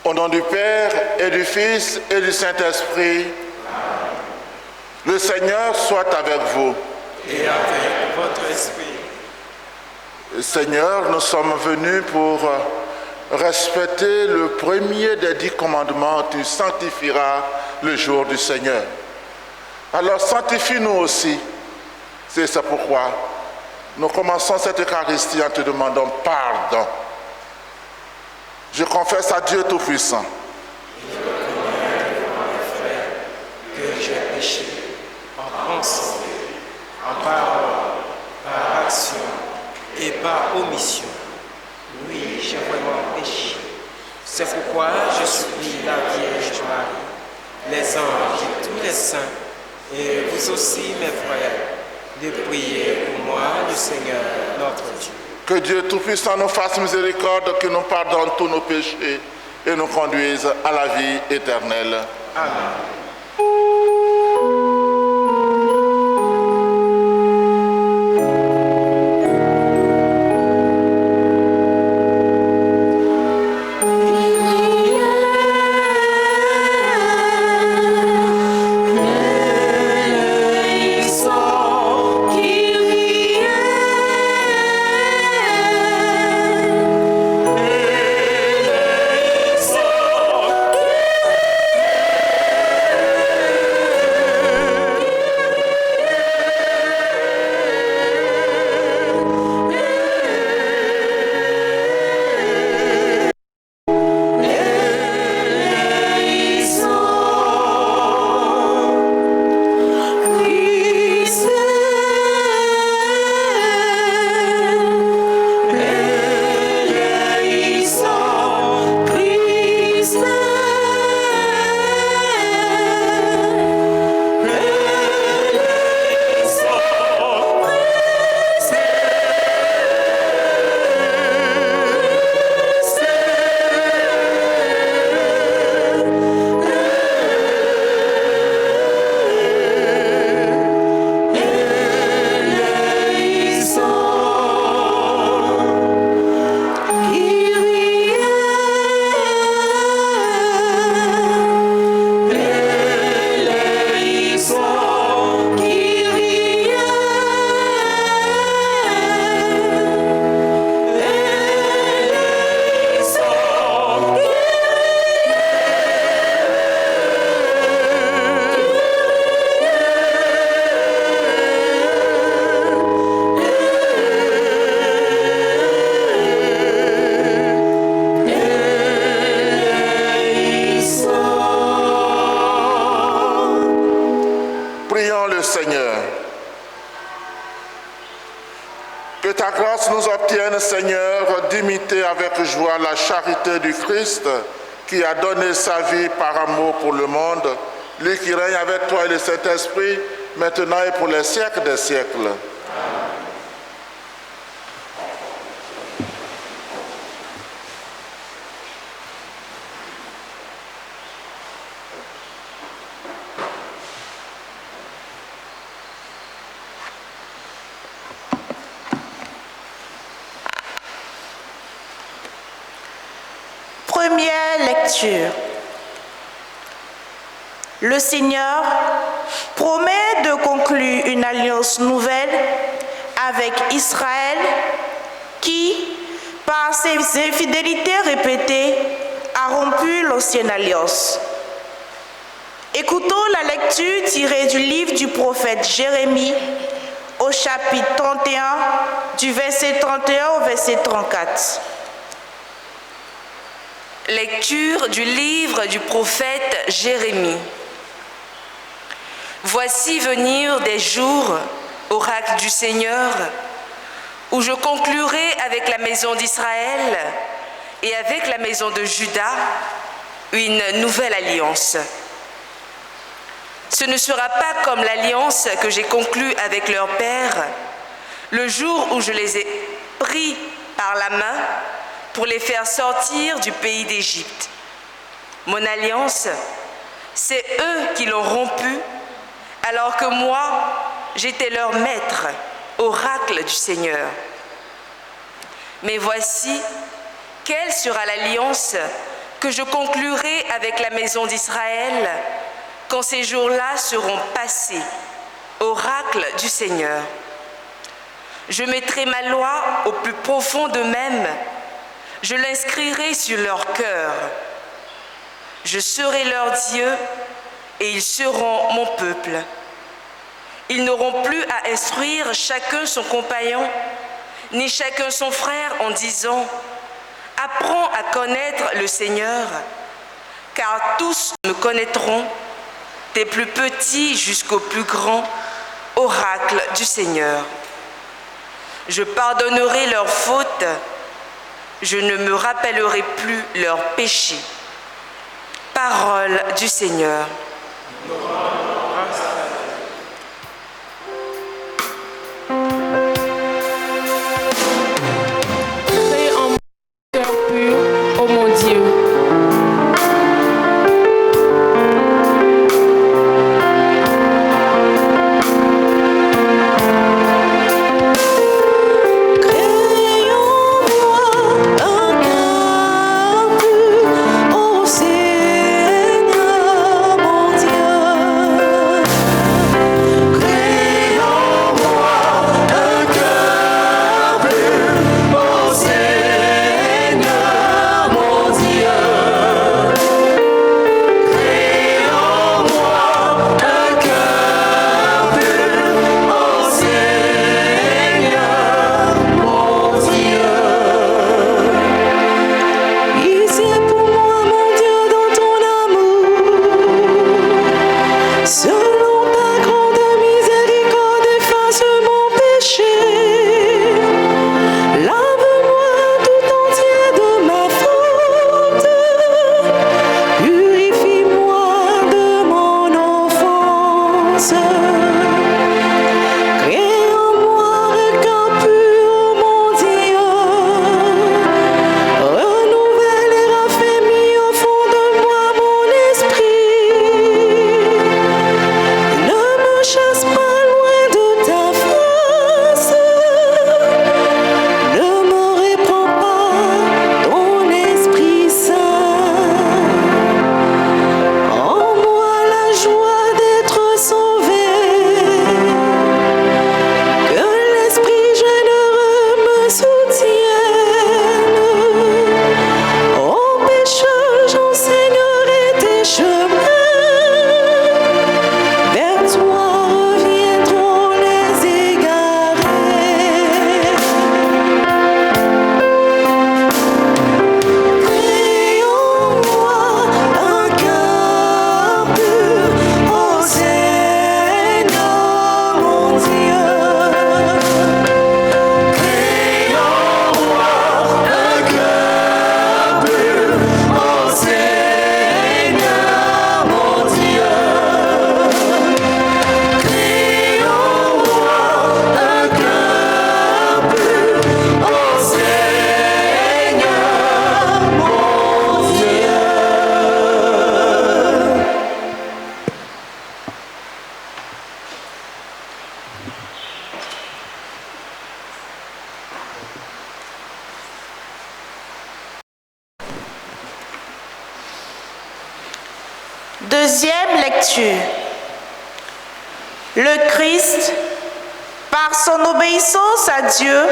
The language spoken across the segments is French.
Au nom du Père et du Fils et du Saint-Esprit, le Seigneur soit avec vous. Et avec votre esprit. Seigneur, nous sommes venus pour respecter le premier des 10 commandements. Tu sanctifieras le jour du Seigneur. Alors sanctifie-nous aussi. C'est ça pourquoi nous commençons cette Eucharistie en te demandant pardon. Je confesse à Dieu Tout-Puissant. Je reconnais devant mes frères que j'ai péché en pensée, en parole, par action et par omission. Oui, j'ai vraiment péché. C'est pourquoi je supplie la Vierge Marie, les anges et tous les saints, et vous aussi, mes frères, de prier pour moi, le Seigneur, notre Dieu. Que Dieu Tout-Puissant nous fasse miséricorde, que nous pardonne tous nos péchés et nous conduise à la vie éternelle. Amen. Que ta grâce nous obtienne, Seigneur, d'imiter avec joie la charité du Christ qui a donné sa vie par amour pour le monde, lui qui règne avec toi et le Saint-Esprit, maintenant et pour les siècles des siècles. Première lecture. Le Seigneur promet de conclure une alliance nouvelle avec Israël qui, par ses infidélités répétées, a rompu l'ancienne alliance. Écoutons la lecture tirée du livre du prophète Jérémie au chapitre 31, du verset 31 au verset 34. Lecture du livre du prophète Jérémie. Voici venir des jours, oracle du Seigneur, où je conclurai avec la maison d'Israël et avec la maison de Juda une nouvelle alliance. Ce ne sera pas comme l'alliance que j'ai conclue avec leur père le jour où je les ai pris par la main pour les faire sortir du pays d'Égypte. Mon alliance, c'est eux qui l'ont rompue, alors que moi, j'étais leur maître, oracle du Seigneur. Mais voici, quelle sera l'alliance que que je conclurai avec la maison d'Israël quand ces jours-là seront passés, oracle du Seigneur. Je mettrai ma loi au plus profond d'eux-mêmes, je l'inscrirai sur leur cœur. Je serai leur Dieu et ils seront mon peuple. Ils n'auront plus à instruire chacun son compagnon, ni chacun son frère en disant « Apprends à connaître le Seigneur, car tous me connaîtront, des plus petits jusqu'aux plus grands, oracle du Seigneur. Je pardonnerai leurs fautes, je ne me rappellerai plus leurs péchés. » Parole du Seigneur. Crée en moi un cœur pur, ô mon Dieu. Deuxième lecture. Le Christ, par son obéissance à Dieu,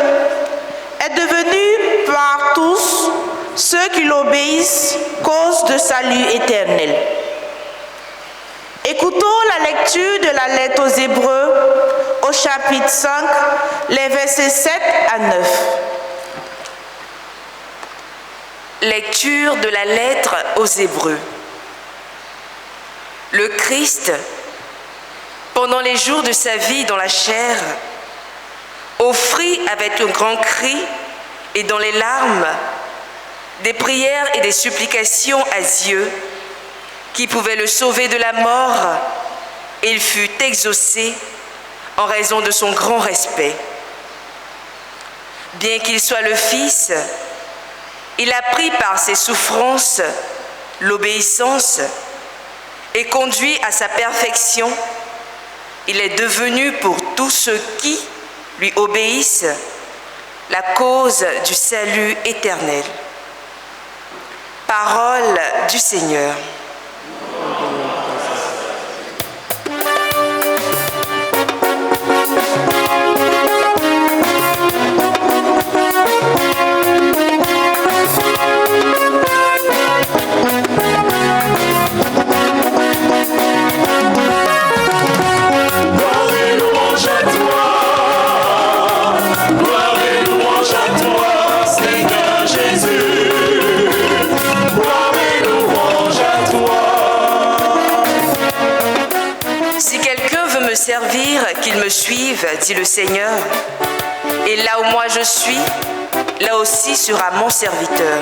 est devenu par tous ceux qui l'obéissent cause de salut éternel. Écoutons la lecture de la lettre aux Hébreux au chapitre 5, les versets 7 à 9. Lecture de la lettre aux Hébreux. Le Christ, pendant les jours de sa vie dans la chair, offrit avec un grand cri et dans les larmes des prières et des supplications à Dieu qui pouvait le sauver de la mort, et il fut exaucé en raison de son grand respect. Bien qu'il soit le Fils, il a pris par ses souffrances l'obéissance et conduit à sa perfection. Il est devenu pour tous ceux qui lui obéissent la cause du salut éternel. Parole du Seigneur. Servir, qu'il me suive, dit le Seigneur. Et là où moi je suis, là aussi sera mon serviteur.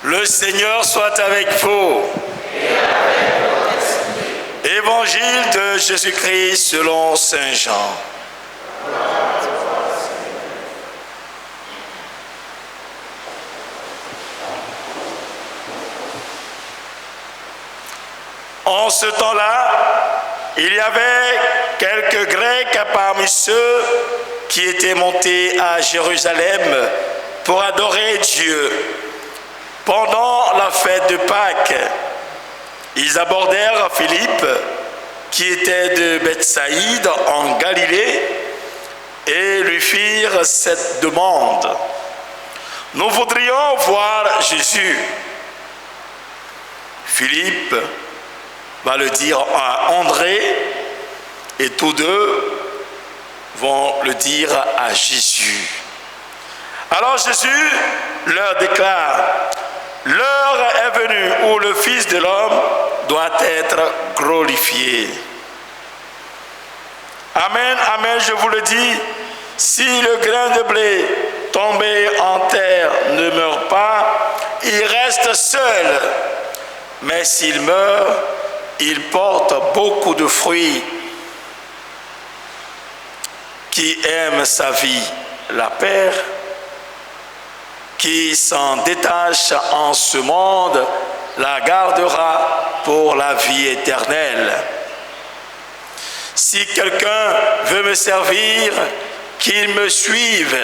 Le Seigneur soit avec vous. Évangile de Jésus-Christ selon Saint Jean. En ce temps-là, il y avait quelques Grecs parmi ceux qui étaient montés à Jérusalem pour adorer Dieu. Pendant la fête de Pâques, ils abordèrent Philippe, qui était de Bethsaïde en Galilée, et lui firent cette demande. Nous voudrions voir Jésus. Philippe va le dire à André, et tous deux vont le dire à Jésus. Alors Jésus leur déclare: l'heure est venue où le Fils de l'homme doit être glorifié. Amen, amen, je vous le dis, si le grain de blé tombé en terre ne meurt pas, il reste seul. Mais s'il meurt, il porte beaucoup de fruits. Qui aime sa vie la perd. Qui s'en détache en ce monde la gardera pour la vie éternelle. Si quelqu'un veut me servir, qu'il me suive.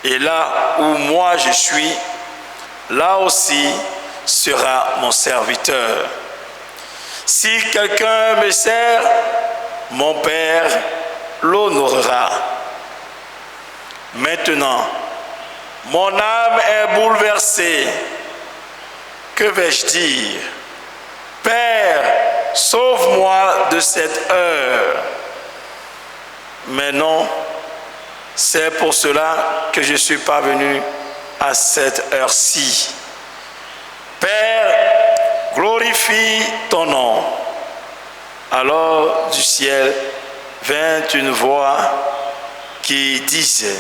Et là où moi je suis, là aussi sera mon serviteur. Si quelqu'un me sert, mon Père l'honorera. Maintenant, mon âme est bouleversée. Que vais-je dire? Père, sauve-moi de cette heure. Mais non, c'est pour cela que je suis pas venu à cette heure-ci. Père, glorifie ton nom. Alors du ciel vint une voix qui disait: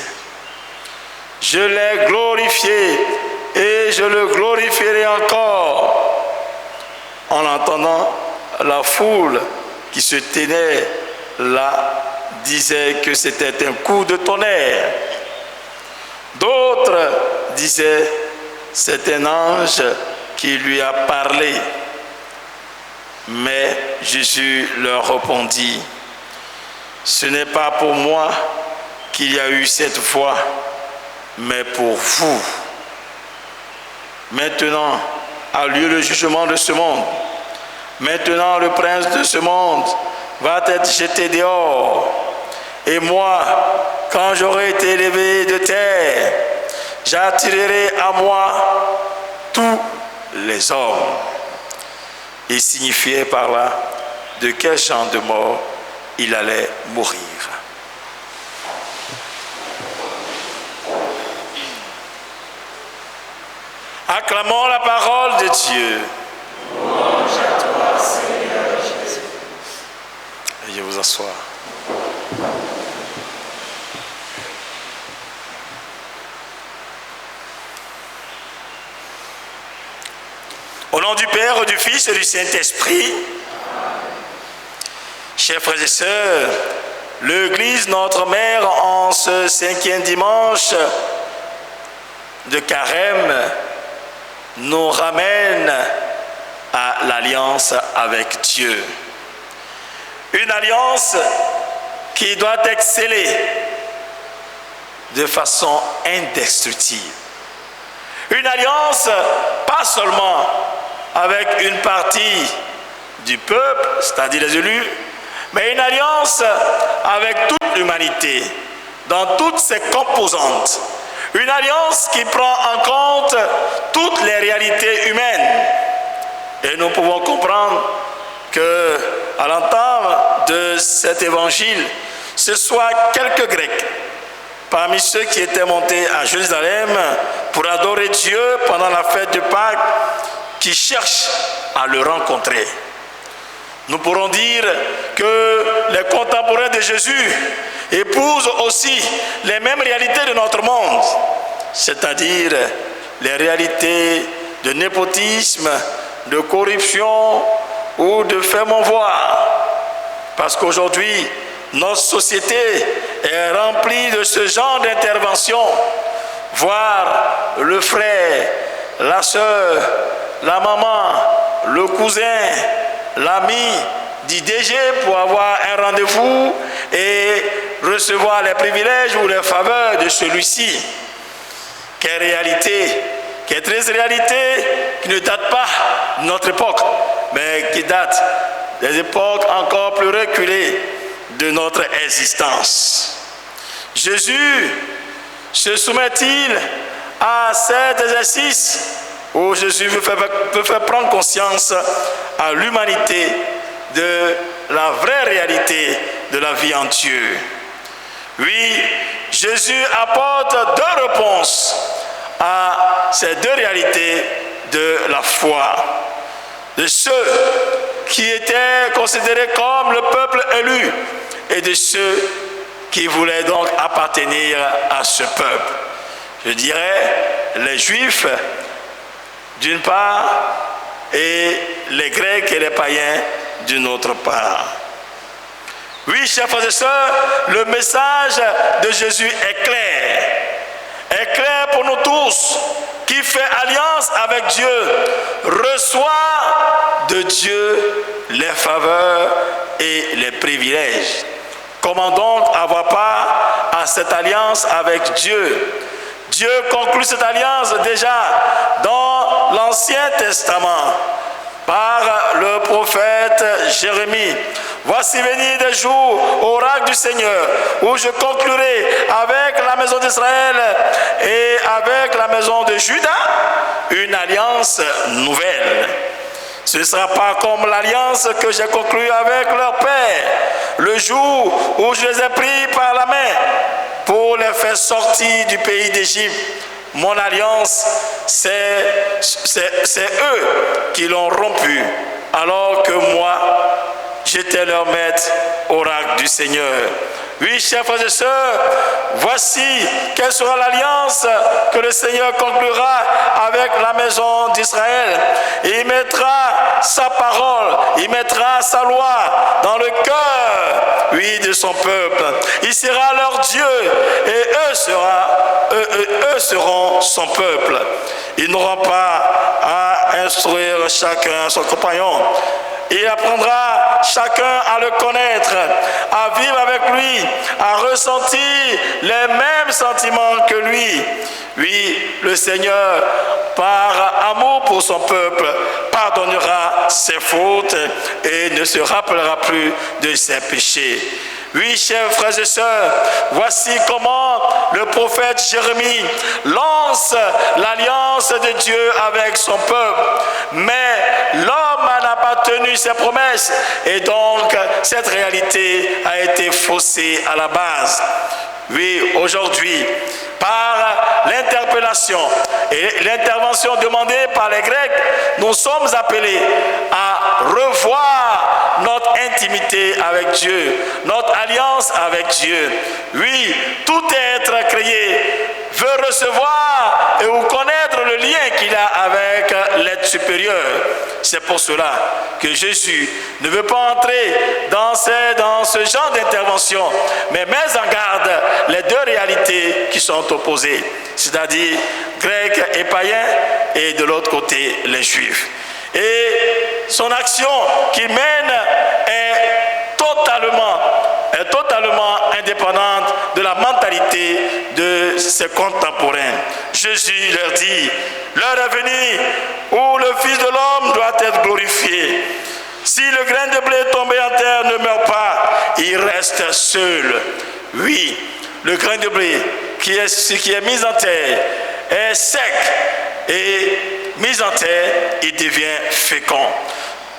je l'ai glorifié et je le glorifierai encore. En entendant, la foule qui se tenait là disait que c'était un coup de tonnerre. D'autres disaient: c'est un ange qui lui a parlé. Mais Jésus leur répondit: ce n'est pas pour moi qu'il y a eu cette voix, mais pour vous. Maintenant a lieu le jugement de ce monde. Maintenant le prince de ce monde va être jeté dehors. Et moi, quand j'aurai été élevé de terre, j'attirerai à moi tous les hommes. Il signifiait par là de quel genre de mort il allait mourir. Acclamons la parole de Dieu. Louange à toi, Seigneur Jésus. Veuillez vous asseoir. nom du Père, du Fils et du Saint-Esprit. Chers frères et sœurs, l'Église, notre mère, en ce 5e dimanche de Carême, nous ramène à l'alliance avec Dieu. Une alliance qui doit être scellée de façon indestructible. Une alliance pas seulement avec une partie du peuple, c'est-à-dire les élus, mais une alliance avec toute l'humanité, dans toutes ses composantes. Une alliance qui prend en compte toutes les réalités humaines. Et nous pouvons comprendre que, à l'entame de cet évangile, ce soit quelques Grecs, parmi ceux qui étaient montés à Jérusalem pour adorer Dieu pendant la fête de Pâques, qui cherchent à le rencontrer. Nous pourrons dire que les contemporains de Jésus épousent aussi les mêmes réalités de notre monde, c'est-à-dire les réalités de népotisme, de corruption ou de fait mon voir. Parce qu'aujourd'hui, notre société est remplie de ce genre d'intervention. Voir le frère, la sœur, la maman, le cousin, l'ami du DG pour avoir un rendez-vous et recevoir les privilèges ou les faveurs de celui-ci. Quelle réalité, quelle triste réalité qui ne date pas de notre époque, mais qui date des époques encore plus reculées de notre existence. Jésus se soumet-il à cet exercice où Jésus veut faire prendre conscience à l'humanité de la vraie réalité de la vie en Dieu? Oui, Jésus apporte deux réponses à ces deux réalités de la foi. De ceux qui étaient considérés comme le peuple élu et de ceux qui voulaient donc appartenir à ce peuple. Je dirais les Juifs d'une part et les Grecs et les païens d'une autre part. Oui, chers frères et sœurs, le message de Jésus est clair pour nous tous. Qui fait alliance avec Dieu reçoit de Dieu les faveurs et les privilèges. Comment donc avoir part à cette alliance avec Dieu? Dieu conclut cette alliance déjà dans l'Ancien Testament par le prophète Jérémie. Voici venir des jours, oracle du Seigneur, où je conclurai avec la maison d'Israël et avec la maison de Juda une alliance nouvelle. Ce ne sera pas comme l'alliance que j'ai conclue avec leur père, le jour où je les ai pris par la main pour les faire sortir du pays d'Égypte. Mon alliance, c'est eux qui l'ont rompue, alors que moi, j'étais leur maître, oracle du Seigneur. Oui, chers frères et sœurs, voici quelle sera l'alliance que le Seigneur conclura avec la maison d'Israël. Il mettra sa parole, il mettra sa loi dans le cœur, oui, de son peuple. Il sera leur Dieu et eux seront son peuple. Ils n'auront pas à instruire chacun son compagnon. Il apprendra chacun à le connaître, à vivre avec lui, à ressentir les mêmes sentiments que lui. Oui, le Seigneur, par amour pour son peuple, pardonnera ses fautes et ne se rappellera plus de ses péchés. Oui, chers frères et sœurs, voici comment le prophète Jérémie lance l'alliance de Dieu avec son peuple. Mais l'homme n'a pas tenu ses promesses et donc cette réalité a été faussée à la base. Oui, aujourd'hui, par l'interpellation et l'intervention demandée par les Grecs, nous sommes appelés à revoir notre intimité avec Dieu, notre alliance avec Dieu. Oui, tout être créé veut recevoir et ou connaître le lien qu'il a avec l'être supérieur. C'est pour cela que Jésus ne veut pas entrer dans ce genre d'intervention, mais met en garde les deux réalités qui sont opposées, c'est-à-dire grecs et païens, et de l'autre côté les juifs. Et son action qu'il mène est totalement indépendante de la mentalité de ses contemporains. Jésus leur dit, l'heure est venue où le Fils de l'homme doit être glorifié. Si le grain de blé tombé en terre ne meurt pas, il reste seul. Oui, le grain de blé qui est mis en terre est sec, et mis en terre, il devient fécond.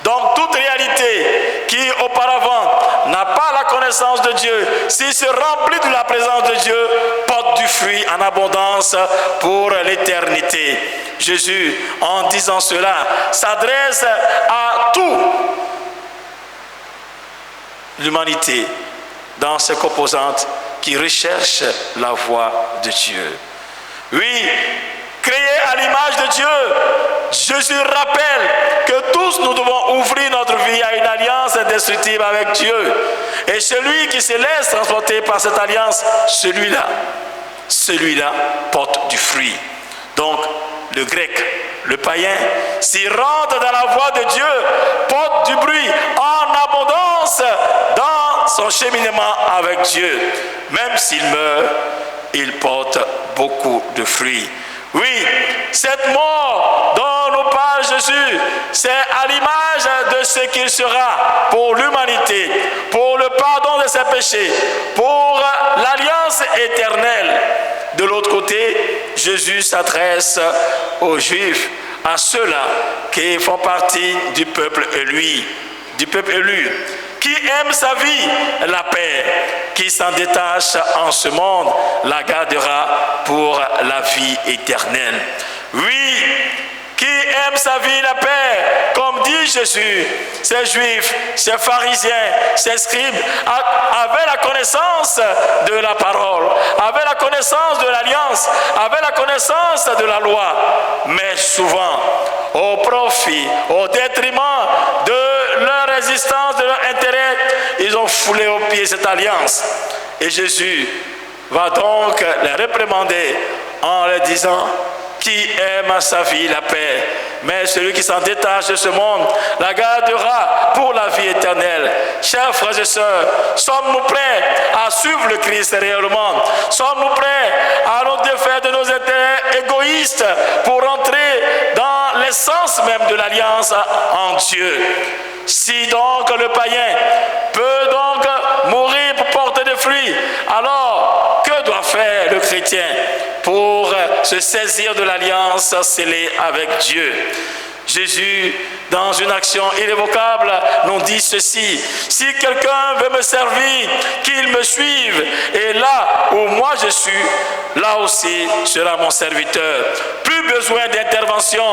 Donc toute réalité qui auparavant n'a pas la connaissance de Dieu, s'il se remplit de la présence de Dieu, porte du fruit en abondance pour l'éternité. Jésus, en disant cela, s'adresse à toute l'humanité dans ses composantes qui recherchent la voie de Dieu. Oui, créé à l'image de Dieu, Jésus rappelle que tous nous devons ouvrir notre vie à une alliance indestructible avec Dieu. Et celui qui se laisse transporter par cette alliance, celui-là porte du fruit. Donc, le grec, le païen, s'il rentre dans la voie de Dieu, porte du bruit en abondance dans son cheminement avec Dieu. Même s'il meurt, il porte beaucoup de fruits. Oui, cette mort dont nous parle Jésus, c'est à l'image de ce qu'il sera pour l'humanité, pour le pardon de ses péchés, pour l'alliance éternelle. De l'autre côté, Jésus s'adresse aux Juifs, à ceux-là qui font partie du peuple élu, qui aime sa vie, la paix, qui s'en détache en ce monde, la gardera pour la vie éternelle. Oui, qui aime sa vie, la paix, comme dit Jésus, ces Juifs, ces pharisiens, ces scribes avaient la connaissance de la parole, avaient la connaissance de l'alliance, avaient la connaissance de la loi, mais souvent, au profit, au détriment de leur résistance, de leur intérêt, ils ont foulé aux pieds cette alliance. Et Jésus va donc les réprimander en leur disant: qui aime sa vie, la paix, mais celui qui s'en détache de ce monde la gardera pour la vie éternelle. Chers frères et sœurs, sommes-nous prêts à suivre le Christ réellement? Sommes-nous prêts à nous défaire de nos intérêts égoïstes pour entrer dans l'essence même de l'alliance en Dieu? Si donc le païen peut donc mourir pour porter des fruits, alors que doit faire le chrétien pour se saisir de l'alliance scellée avec Dieu? Jésus, dans une action irrévocable, nous dit ceci: si quelqu'un veut me servir, qu'il me suive, et là où moi je suis, là aussi sera mon serviteur. Plus besoin d'intervention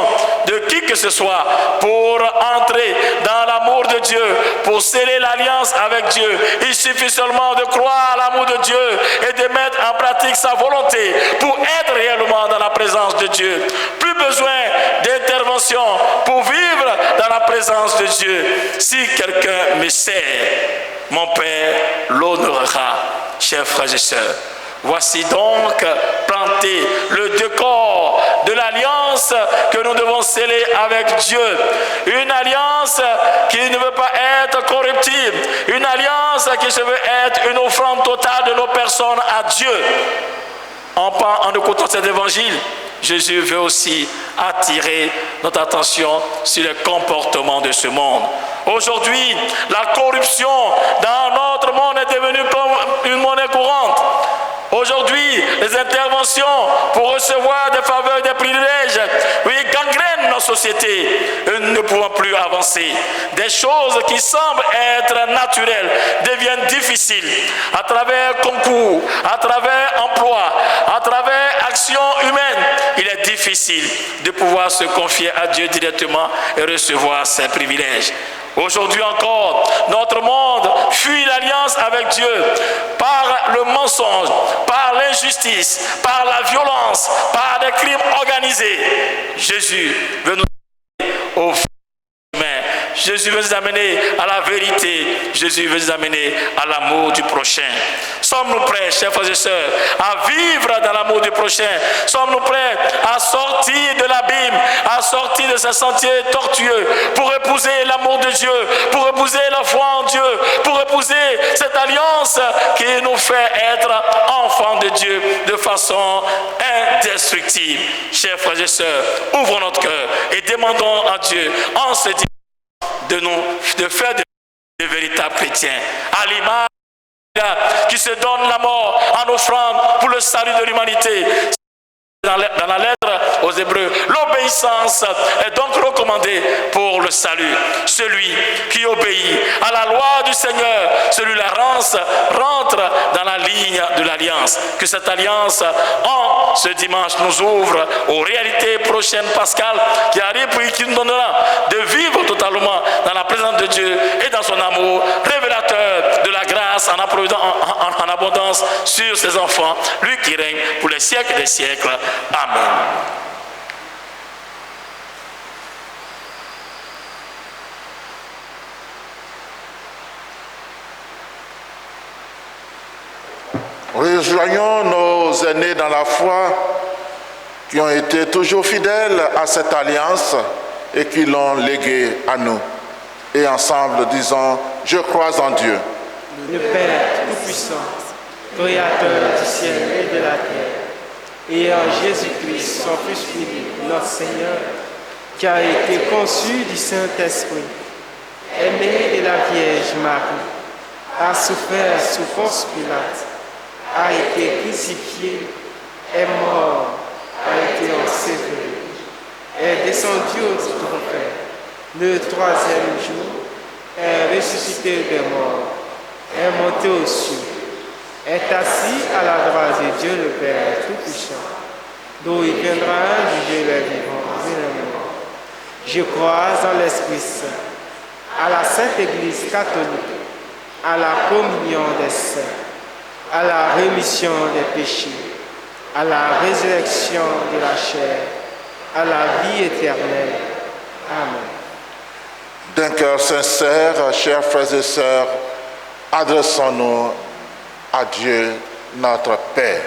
de qui que ce soit pour entrer dans l'amour de Dieu, pour sceller l'alliance avec Dieu. Il suffit seulement de croire à l'amour de Dieu et de mettre en pratique sa volonté pour être réellement dans la présence de Dieu. Plus besoin d'intervention pour vivre dans la présence de Dieu. Si quelqu'un me sert, mon Père l'honorera. Chers frères et sœurs, voici donc planté le décor de l'alliance que nous devons sceller avec Dieu. Une alliance qui ne veut pas être corruptible. Une alliance qui se veut être une offrande totale de nos personnes à Dieu. En écoutant cet évangile, Jésus veut aussi attirer notre attention sur le comportement de ce monde. Aujourd'hui, la corruption dans notre monde est devenue comme une monnaie courante. Aujourd'hui, les interventions pour recevoir des faveurs, des privilèges, oui, gangrènent nos sociétés. Nous ne pouvons plus avancer. Des choses qui semblent être naturelles deviennent difficiles. À travers concours, à travers emploi, à travers actions humaines, il est difficile de pouvoir se confier à Dieu directement et recevoir ses privilèges. Aujourd'hui encore, notre monde fuit l'alliance avec Dieu par le mensonge, par l'injustice, par la violence, par des crimes organisés. Jésus veut nous dire au humain. Jésus veut nous amener à la vérité. Jésus veut nous amener à l'amour du prochain. Sommes-nous prêts, chers frères et sœurs, à vivre dans l'amour du prochain? Sommes-nous prêts à sortir de l'abîme, à sortir de ce sentier tortueux pour épouser l'amour de Dieu, pour épouser la foi en Dieu, pour épouser cette alliance qui nous fait être enfants de Dieu de façon indestructible? Chers frères et sœurs, ouvrons notre cœur et demandons à Dieu en ce dimanche de faire de véritables chrétiens, à l'image qui se donne la mort en offrande pour le salut de l'humanité. Dans la lettre aux Hébreux, l'obéissance est donc recommandée pour le salut. Celui qui obéit à la loi du Seigneur, celui-là rentre dans la ligne de l'alliance. Que cette alliance, en ce dimanche, nous ouvre aux réalités prochaines pascales qui arrivent et qui nous donnera de vivre totalement dans la présence de Dieu et dans son amour révélateur de la grâce en abondance sur ses enfants, lui qui règne pour les siècles des siècles. Amen. Rejoignons nos aînés dans la foi qui ont été toujours fidèles à cette alliance et qui l'ont léguée à nous. Et ensemble, disons, je crois en Dieu. Le Père Tout-Puissant, Créateur du ciel et de la terre, et en Jésus-Christ, son Fils unique, notre Seigneur, qui a été conçu du Saint-Esprit, est né de la Vierge Marie, a souffert sous Ponce Pilate, a été crucifié, est mort, a été enseveli, est descendu aux enfers, le troisième jour, est ressuscité des morts, est monté aux cieux, est assis à la droite de Dieu le Père Tout-Puissant, d'où il viendra juger les vivants et les morts. Je crois en l'Esprit Saint, à la Sainte Église catholique, à la communion des saints, à la rémission des péchés, à la résurrection de la chair, à la vie éternelle. Amen. D'un cœur sincère, chers frères et sœurs, adressons-nous à Dieu, notre Père.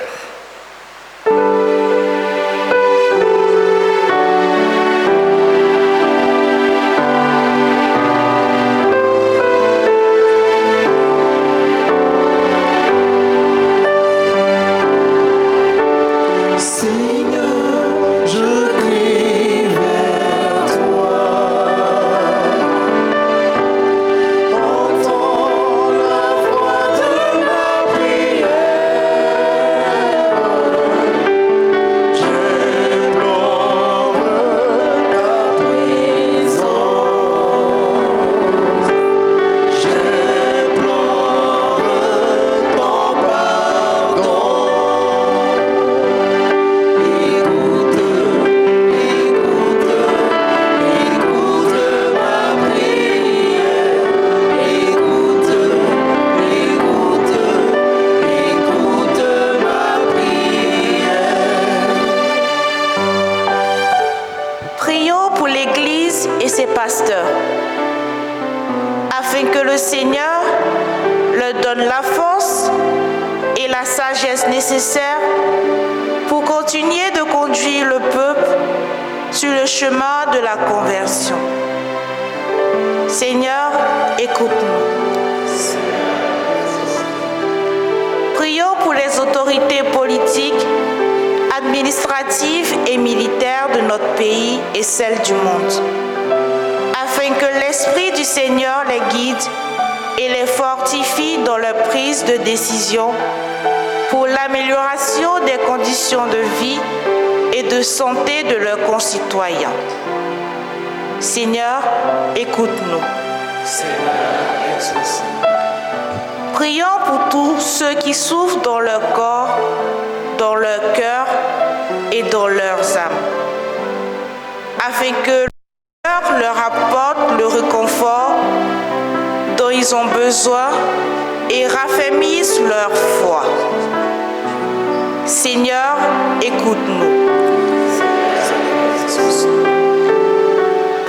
afin que le Seigneur leur donne la force et la sagesse nécessaires pour continuer de conduire le peuple sur le chemin de la conversion. Seigneur, écoute-nous. Prions pour les autorités politiques, administratives et militaires de notre pays et celles du monde, afin que l'Esprit du Seigneur les guide et les fortifie dans leur prise de décision pour l'amélioration des conditions de vie et de santé de leurs concitoyens. Seigneur, écoute-nous. Seigneur, exauce. Prions pour tous ceux qui souffrent dans leur corps, dans leur cœur et dans leurs âmes, afin que le Seigneur leur apporte le réconfort dont ils ont besoin et raffermisse leur foi. Seigneur, écoute-nous.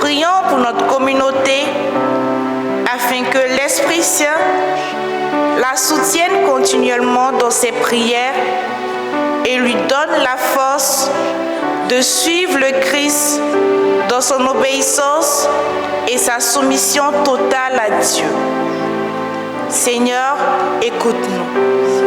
Prions pour notre communauté afin que l'Esprit Saint la soutienne continuellement dans ses prières et lui donne la force de suivre le Christ dans son obéissance et sa soumission totale à Dieu. Seigneur, écoute-nous.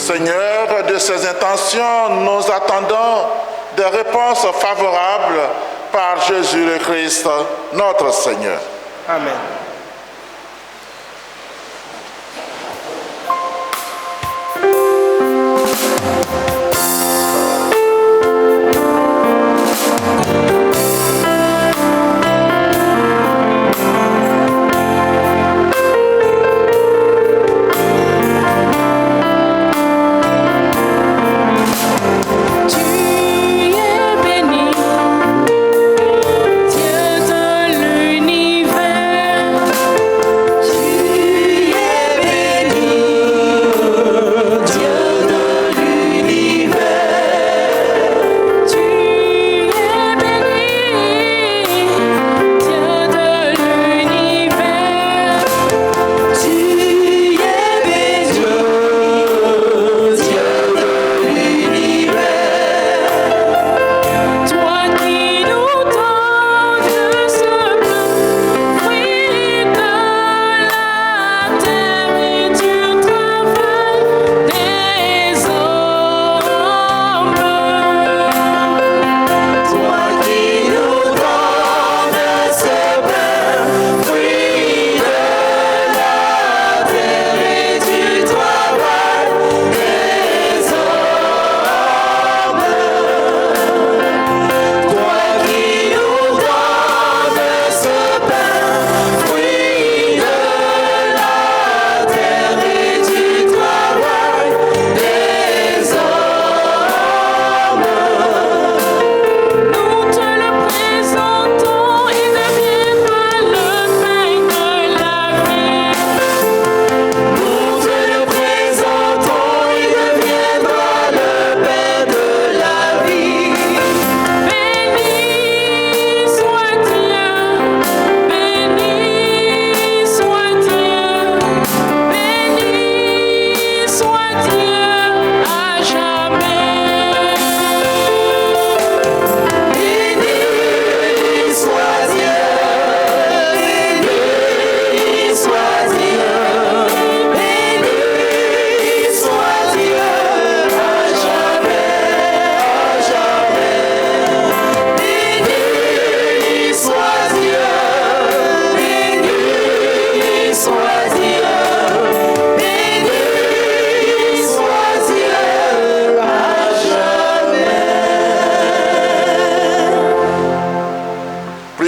Seigneur, de ces intentions, nous attendons des réponses favorables par Jésus le Christ, notre Seigneur. Amen.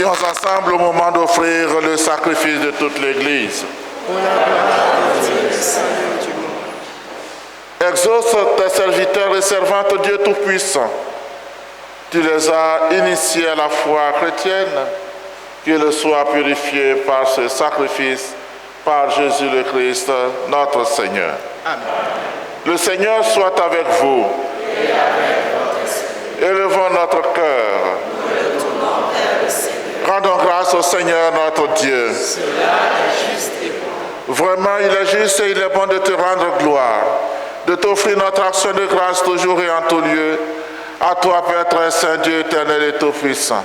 Ensemble au moment d'offrir le sacrifice de toute l'Église. Exauce tes serviteurs et servantes, Dieu Tout-Puissant. Tu les as initiés à la foi chrétienne, qu'ils soient purifiés par ce sacrifice, par Jésus le Christ, notre Seigneur. Amen. Le Seigneur soit avec vous. Et avec votre esprit. Élevons notre cœur. Nous le tournons vers le Seigneur. Rendons grâce au Seigneur notre Dieu. Cela est juste et bon. Vraiment, il est juste et il est bon de te rendre gloire, de t'offrir notre action de grâce toujours et en tout lieu, à toi, Père très saint, Dieu éternel et tout-puissant.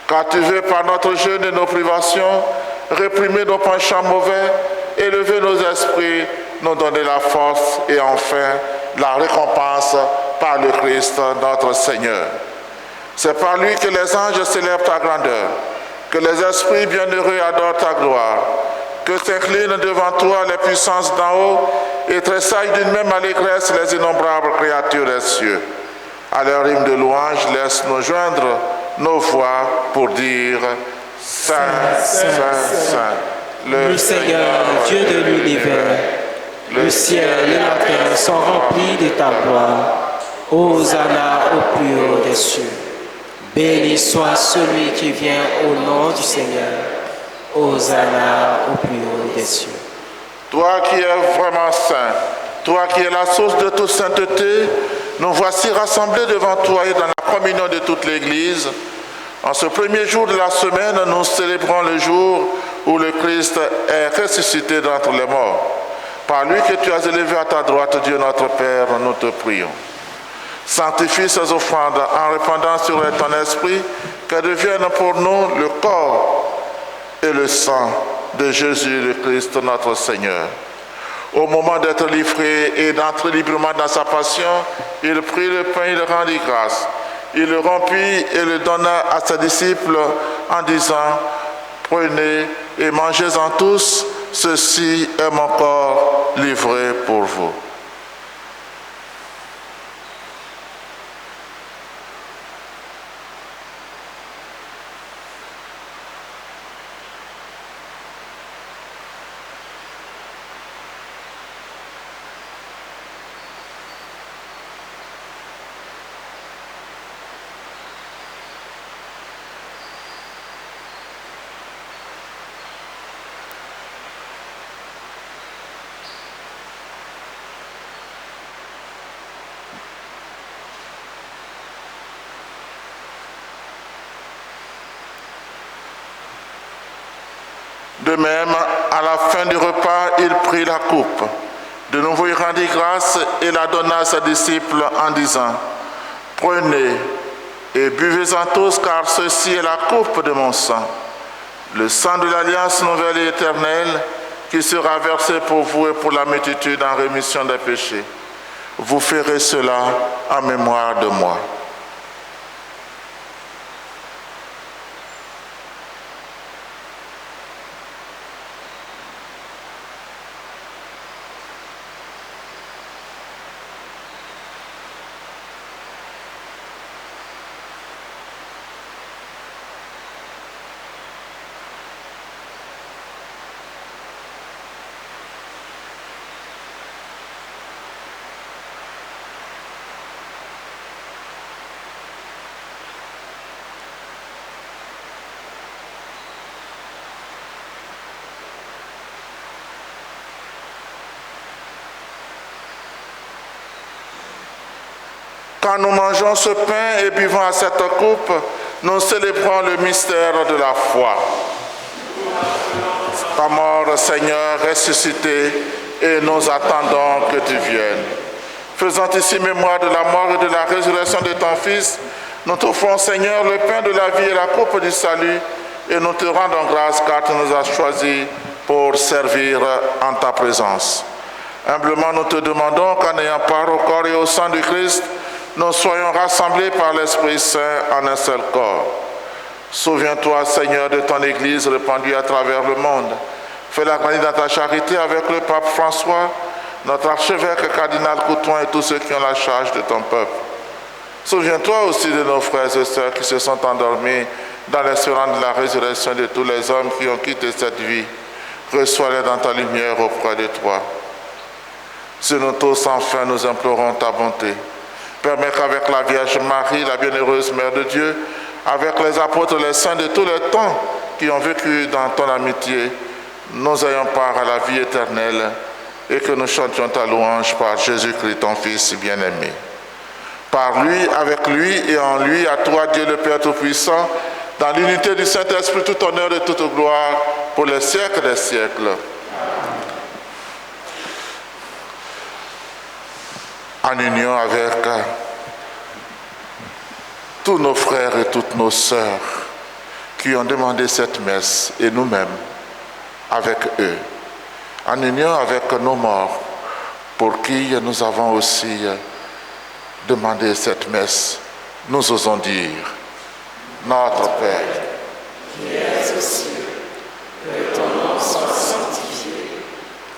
Car tu veux, par notre jeûne et nos privations, réprimer nos penchants mauvais, élever nos esprits, nous donner la force et enfin la récompense par le Christ, notre Seigneur. C'est par lui que les anges célèbrent ta grandeur, que les esprits bienheureux adorent ta gloire, que s'inclinent devant toi les puissances d'en haut et tressaillent d'une même allégresse les innombrables créatures des cieux. À leur hymne de louange, laisse-nous joindre nos voix pour dire Saint, Saint, Saint, le Seigneur, Dieu de l'univers. Le ciel et la terre sont remplis de ta gloire. Hosanna au plus haut des cieux. Béni soit celui qui vient au nom du Seigneur. Hosanna au plus haut des cieux. Toi qui es vraiment saint, toi qui es la source de toute sainteté, nous voici rassemblés devant toi et dans la communion de toute l'Église. En ce premier jour de la semaine, nous célébrons le jour où le Christ est ressuscité d'entre les morts. Par lui que tu as élevé à ta droite, Dieu notre Père, nous te prions. Sanctifie ces offrandes en répandant sur elles ton esprit, qu'elles deviennent pour nous le corps et le sang de Jésus le Christ notre Seigneur. Au moment d'être livré et d'entrer librement dans sa passion, il prit le pain, il rendit grâce. Il le rompit et le donna à ses disciples en disant, « Prenez et mangez-en tous, ceci est mon corps livré pour vous. » De même, à la fin du repas, il prit la coupe. De nouveau, il rendit grâce et la donna à ses disciples en disant, « Prenez et buvez-en tous, car ceci est la coupe de mon sang, le sang de l'alliance nouvelle et éternelle, qui sera versé pour vous et pour la multitude en rémission des péchés. Vous ferez cela en mémoire de moi. » Quand nous mangeons ce pain et buvons à cette coupe, nous célébrons le mystère de la foi. Ta mort, Seigneur, ressuscité, et nous attendons que tu viennes. Faisant ici mémoire de la mort et de la résurrection de ton Fils, nous t'offrons, Seigneur, le pain de la vie et la coupe du salut, et nous te rendons grâce car tu nous as choisis pour servir en ta présence. Humblement, nous te demandons qu'en ayant part au corps et au sang du Christ, nous soyons rassemblés par l'Esprit Saint en un seul corps. Souviens-toi, Seigneur, de ton Église répandue à travers le monde. Fais-la grandir dans ta charité avec le pape François, notre archevêque cardinal Couton et tous ceux qui ont la charge de ton peuple. Souviens-toi aussi de nos frères et sœurs qui se sont endormis dans l'espérance de la résurrection de tous les hommes qui ont quitté cette vie. Reçois-les dans ta lumière auprès de toi. Sur nous tous, enfin, nous implorons ta bonté. Permets qu'avec la Vierge Marie, la bienheureuse Mère de Dieu, avec les apôtres, les saints de tous les temps qui ont vécu dans ton amitié, nous ayons part à la vie éternelle et que nous chantions ta louange par Jésus-Christ, ton Fils bien-aimé. Par lui, avec lui et en lui, à toi, Dieu le Père Tout-Puissant, dans l'unité du Saint-Esprit, tout honneur et toute gloire pour les siècles des siècles. En union avec tous nos frères et toutes nos sœurs qui ont demandé cette messe et nous-mêmes avec eux, en union avec nos morts pour qui nous avons aussi demandé cette messe, nous osons dire, notre Père, qui es aux cieux, que ton nom soit sanctifié,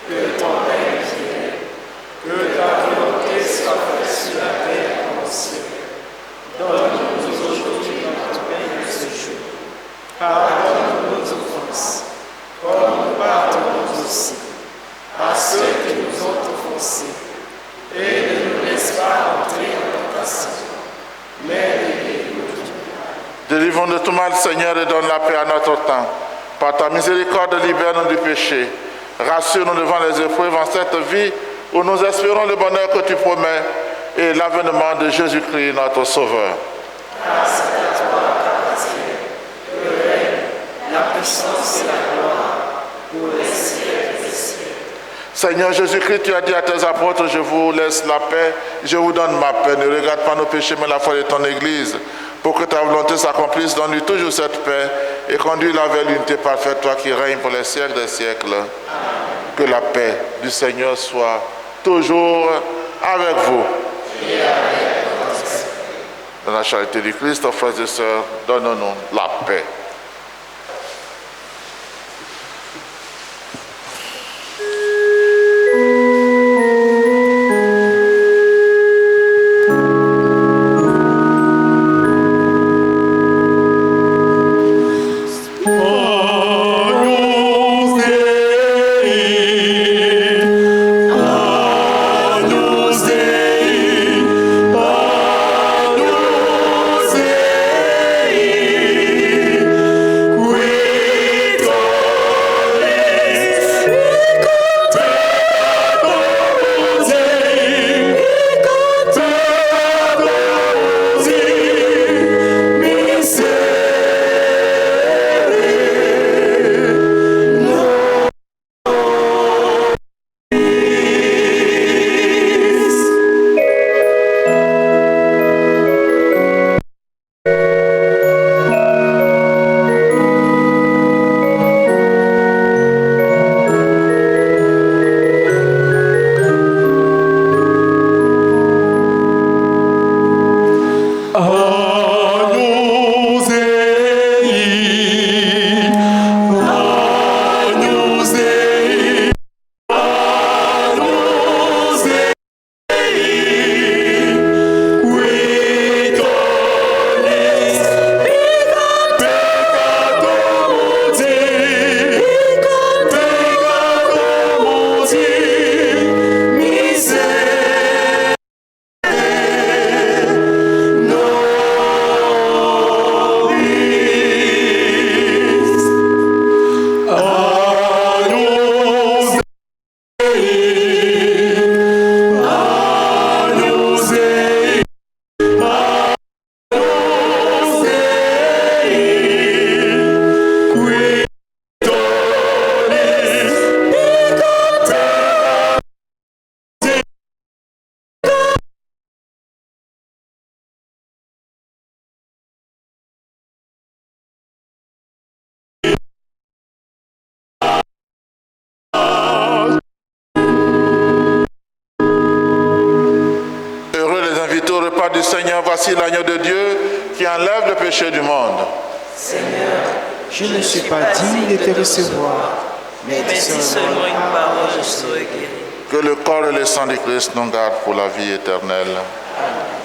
que ton règne vienne, que ta volonté soit faite sur la terre comme au ciel. Donne-nous aujourd'hui notre pain de ce jour. Pardonne-nous Délivre-nous de tout mal, Seigneur, et donne la paix à notre temps. Par ta miséricorde, libère-nous du péché. Rassure-nous devant les épreuves en cette vie où nous espérons le bonheur que tu promets et l'avènement de Jésus-Christ, notre Sauveur. Grâce à toi, Dieu, le règne, la puissance et la gloire pour les siècles des siècles. Seigneur Jésus-Christ, tu as dit à tes apôtres, je vous laisse la paix, je vous donne ma paix. Ne regarde pas nos péchés, mais la foi de ton Église. Pour que ta volonté s'accomplisse, donne-lui toujours cette paix et conduis-la vers l'unité parfaite, toi qui règnes pour les siècles des siècles. Amen. Que la paix du Seigneur soit toujours avec vous. Et avec votre esprit. Dans la charité du Christ, frères et sœurs, donne-nous la paix. Du Seigneur, voici l'agneau de Dieu qui enlève le péché du monde. Seigneur, je ne suis pas digne de te recevoir, mais dis seulement une parole, je serai guéri. Que le corps et le sang du Christ nous gardent pour la vie éternelle. Amen.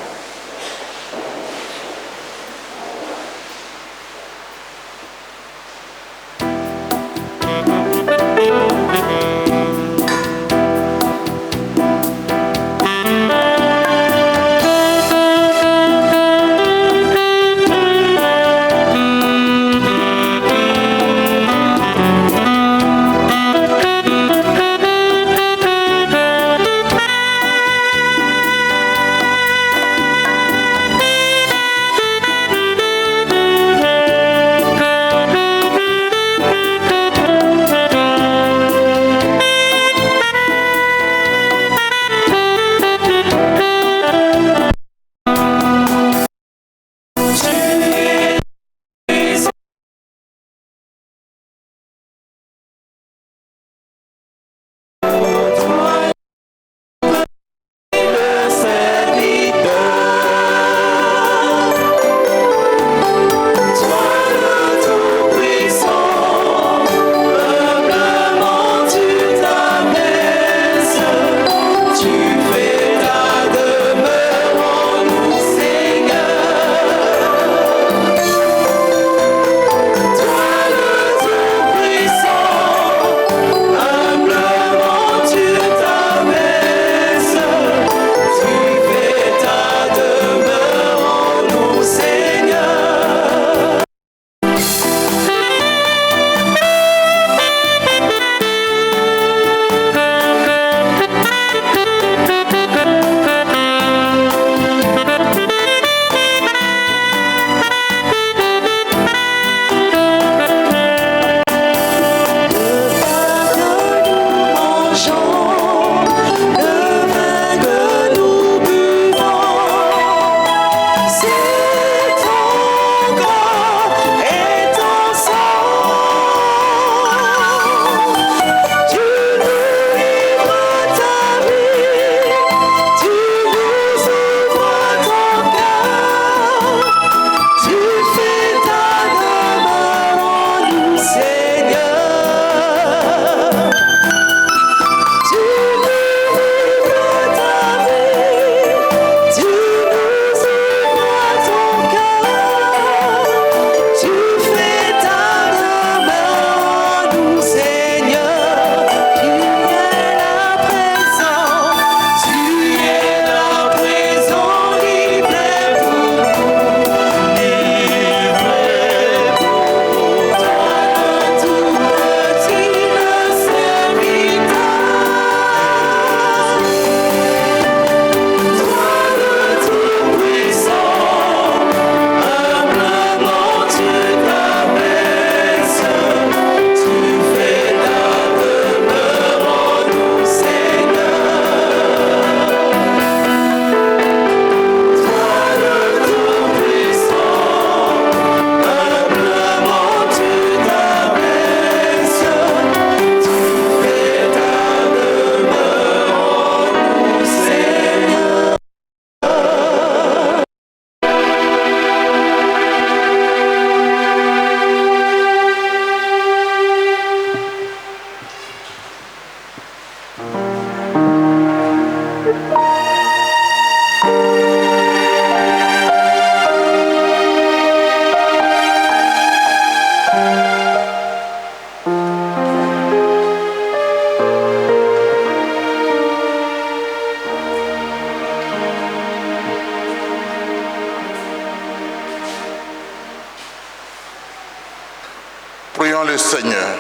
Seigneur.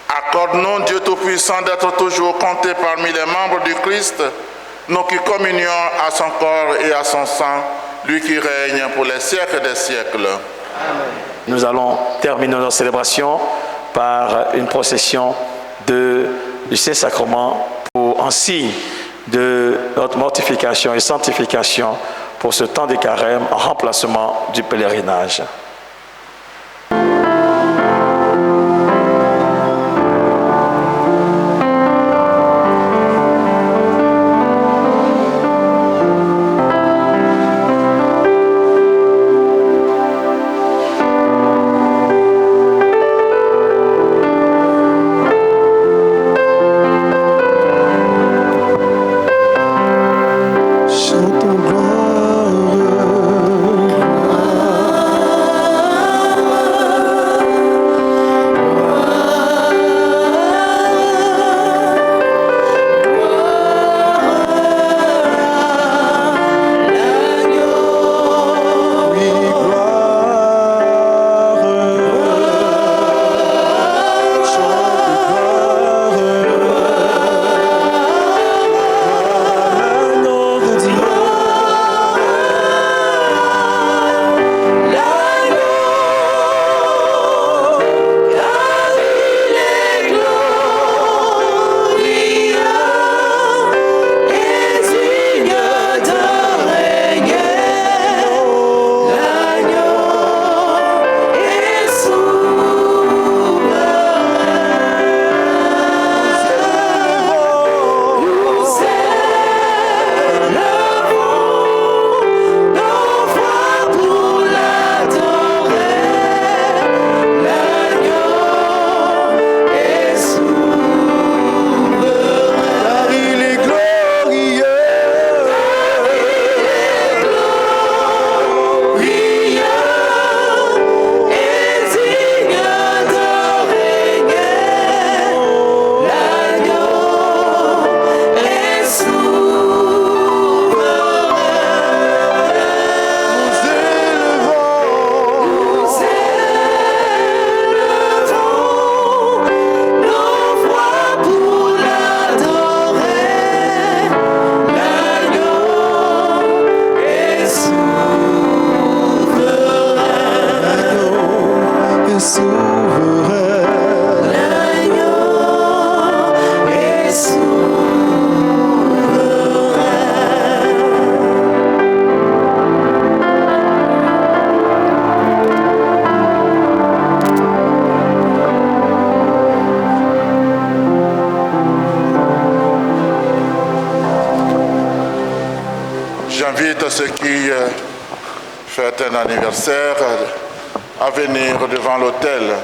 Accorde-nous, Dieu Tout-Puissant, d'être toujours comptés parmi les membres du Christ, nous qui communions à son corps et à son sang, lui qui règne pour les siècles des siècles. Amen. Nous allons terminer notre célébration par une procession du Saint-Sacrement en signe de notre mortification et sanctification pour ce temps de carême en remplacement du pèlerinage. J'invite ceux qui fêtent un anniversaire à venir devant l'autel.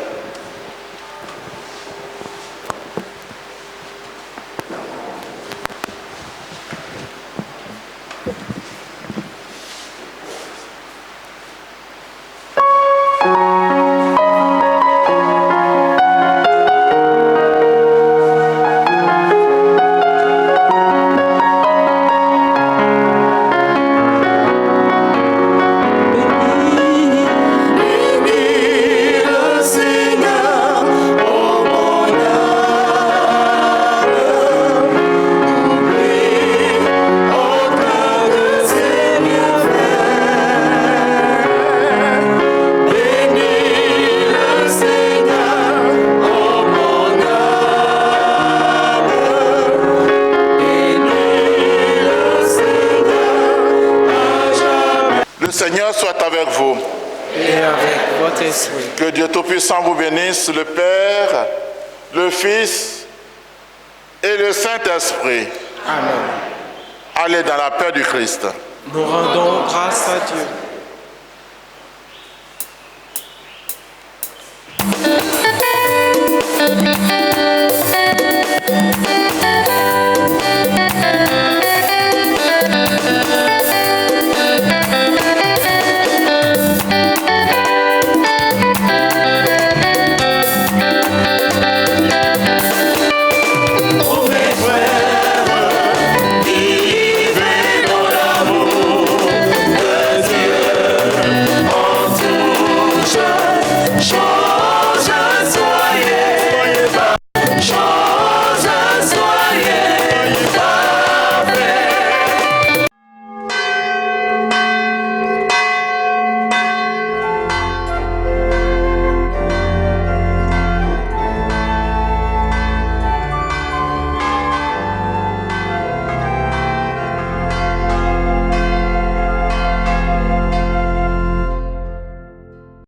Le Seigneur soit avec vous. Et avec votre esprit. Que Dieu Tout-Puissant vous bénisse, le Père, le Fils et le Saint-Esprit. Amen. Allez dans la paix du Christ. Nous rendons grâce à Dieu. Vivez dans l'amour de Chante